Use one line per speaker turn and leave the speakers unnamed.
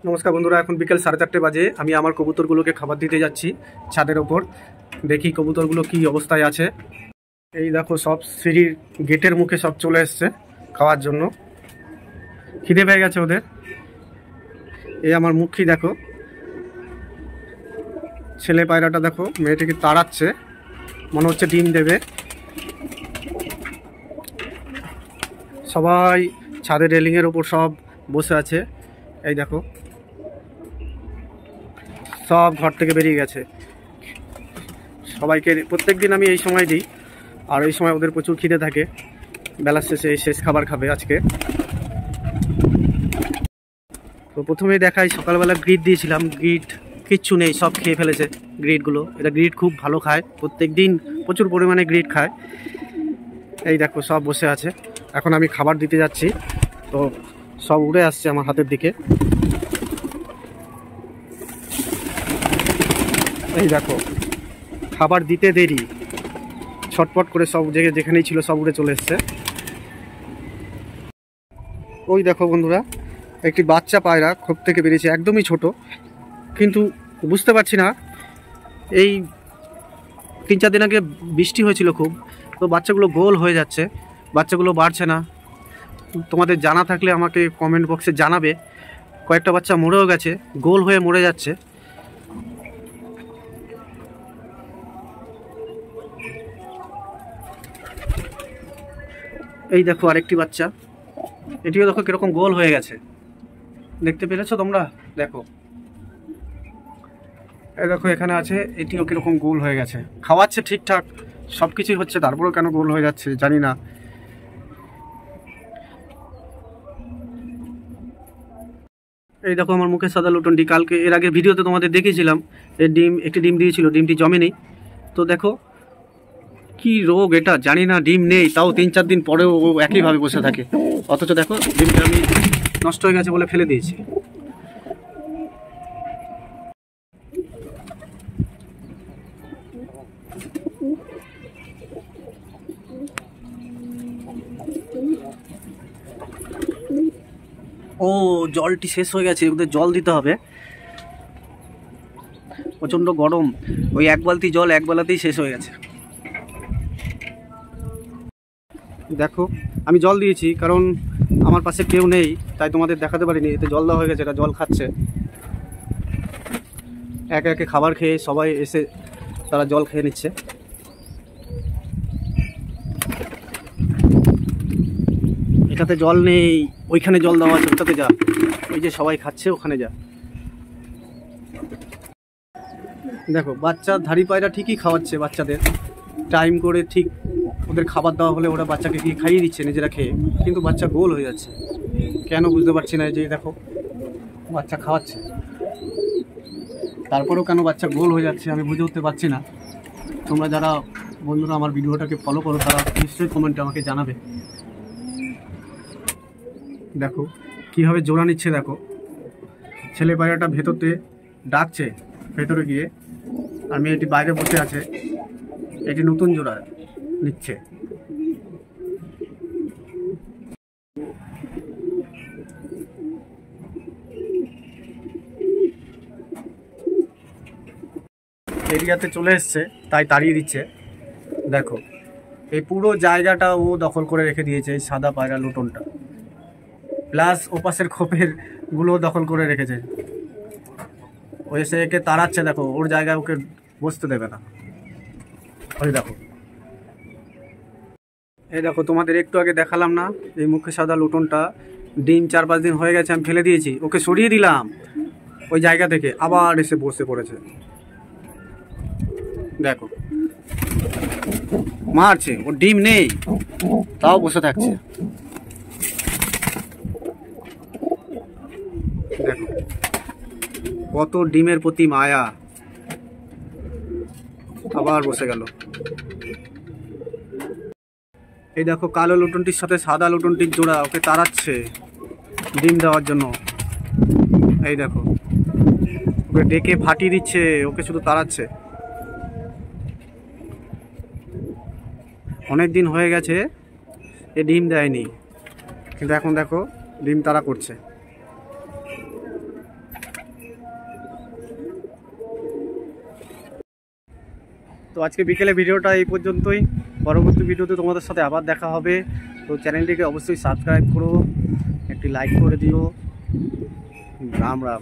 নমস্কার বন্ধুরা, এখন বিকেল 4:30 বাজে। আমি আমার কবুতরগুলোকে খাবার দিতে যাচ্ছি ছাদের ওপর। দেখি কবুতরগুলো কি অবস্থায় আছে। এই দেখো, সব সিঁড়ির গেটের মুখে সব চলে এসছে খাওয়ার জন্য। খিদে পেয়ে গেছে ওদের। এই আমার মুখী দেখো, ছেলে পায়রাটা দেখো মেয়েটিকে তাড়াচ্ছে, মনে হচ্ছে ডিম দেবে। সবাই ছাদের রেলিংয়ের ওপর সব বসে আছে। এই দেখো, সব ঘর থেকে বেরিয়ে গেছে। সবাইকে প্রত্যেক দিন আমি এই সময় দিই, আর এই সময় ওদের প্রচুর খিদে থাকে। বেলার শেষে শেষ খাবার খাবে আজকে। তো প্রথমেই দেখাই, সকালবেলা গ্রিট দিয়েছিলাম, গ্রিট কিচ্ছু নেই, সব খেয়ে ফেলেছে গ্রিটগুলো। এটা গ্রিট খুব ভালো খায়, প্রত্যেক দিন প্রচুর পরিমাণে গ্রিট খায়। এই দেখো সব বসে আছে। এখন আমি খাবার দিতে যাচ্ছি, তো সব উড়ে আসছে আমার হাতের দিকে। এই দেখো, খাবার দিতে দেরি, ছটপট করে সব জায়গায় যেখানেই ছিল সব উড়ে চলে এসছে। ওই দেখো বন্ধুরা, একটি বাচ্চা পায়রা খোপ থেকে বেরিয়েছে, একদমই ছোট, কিন্তু বুঝতে পারছি না। এই 3-4 দিন আগে বৃষ্টি হয়েছিল খুব, তো বাচ্চাগুলো গোল হয়ে যাচ্ছে, বাচ্চাগুলো বাড়ছে না। তোমাদের জানা থাকলে আমাকে কমেন্ট বক্সে জানাবে। কয়েকটা বাচ্চা মরেও গেছে, গোল হয়ে মরে যাচ্ছে। এই দেখো আরেকটি বাচ্চা, এটিও দেখো কিরকম গোল হয়ে গেছে, দেখতে পেরেছো তোমরা? দেখো, এই দেখো এখানে আছে, এটিও কিরকম গোল হয়ে গেছে। খাওয়াচ্ছে ঠিকঠাক, সব কিছুই হচ্ছে, তারপরেও কেন গোল হয়ে যাচ্ছে জানি না। এই দেখো আমার মুখে সাদা লুটনটি, কালকে এর আগে ভিডিওতে তোমাদের দেখিয়েছিলাম, এর একটি ডিম দিয়েছিল, ডিমটি জমেনি। তো দেখো কি রোগ এটা জানি না, ডিম নেই, তাও 3-4 দিন পরেও ও একইভাবে বসে থাকে। অথচ দেখো ডিমটা আমি নষ্ট হয়ে গেছে বলে ফেলে দিয়েছি। ও, জলটি শেষ হয়ে গেছে, ওদের জল দিতে হবে। প্রচণ্ড গরম, ওই 1 বালতি জল 1 বেলাতেই শেষ হয়ে গেছে। দেখো আমি জল দিয়েছি, কারণ আমার পাশে কেউ নেই, তাই তোমাদের দেখাতে পারিনি। এতে জল দেওয়া হয়ে গেছে, এটা জল খাচ্ছে। একে একে খাবার খেয়ে সবাই এসে তারা জল খেয়ে নিচ্ছে। এটাতে জল নেই, ওইখানে জল দেওয়া আছে, ওটাতে যা। ওই যে সবাই খাচ্ছে, ওখানে যা। দেখো বাচ্চা ধাড়ি পায়রা ঠিকই খাওয়াচ্ছে বাচ্চাদের, টাইম করে ঠিক ওদের খাবার দেওয়া হলে ওরা বাচ্চাকে কি খাইয়ে দিচ্ছে নিজেরা খেয়ে, কিন্তু বাচ্চা গোল হয়ে যাচ্ছে কেন বুঝতে পারছি না। যে দেখো বাচ্চা খাওয়াচ্ছে, তারপরেও কেন বাচ্চা গোল হয়ে যাচ্ছে আমি বুঝে উঠতে পারছি না। তোমরা যারা বন্ধুরা আমার ভিডিওটাকে ফলো করো, তারা নিশ্চয়ই কমেন্টে আমাকে জানাবে। দেখো কীভাবে জোড়া নিচ্ছে, দেখো ছেলে পায়রাটা ভেতরতে ডাকছে, ভেতরে গিয়ে, আর মেয়েটি বাইরে বসে আছে। এটি নতুন জোড়া নিচ্ছে। এরিয়াতে চলে এসছে, তাই তাড়িয়ে দিচ্ছে। দেখো এই পুরো জায়গাটা ও দখল করে রেখে দিয়েছে, এই সাদা পায়রা লুটনটা, প্লাস ওপাশের খোপের গুলো দখল করে রেখেছে। ও এসে একে তাড়াচ্ছে, দেখো ওর জায়গায় ওকে বসতে দেবে না। ওই দেখো, এই দেখো তোমাদের একটু আগে দেখালাম না, এই মুখে সাদা লুটনটা ডিম 4-5 দিন হয়ে গেছে, আমি ফেলে দিয়েছি, ওকে সরিয়ে দিলাম ওই জায়গা থেকে, আবার এসে বসে পড়েছে। দেখো মারছে, ওর ডিম নেই তাও বসে থাকছে। দেখো কত ডিমের প্রতি মায়া, আবার বসে গেল। এই দেখো কালো লুটনটির সাথে সাদা লুটনটির জোড়া, ওকে তাড়াচ্ছে ডিম দেওয়ার জন্য। এই দেখো ওকে ডেকে ফাটিয়ে দিচ্ছে, ওকে শুধু তাড়াচ্ছে। অনেক দিন হয়ে গেছে এ ডিম দেয়নি, কিন্তু এখন দেখো ডিম তাড়া করছে। তো আজকে বিকেলে ভিডিওটা এই পর্যন্তই। পরবর্তী ভিডিওতে তোমাদের সাথে আবার দেখা হবে। তো চ্যানেলটিকে অবশ্যই সাবস্ক্রাইব করো, একটি লাইক করে দিও। রাম রাম।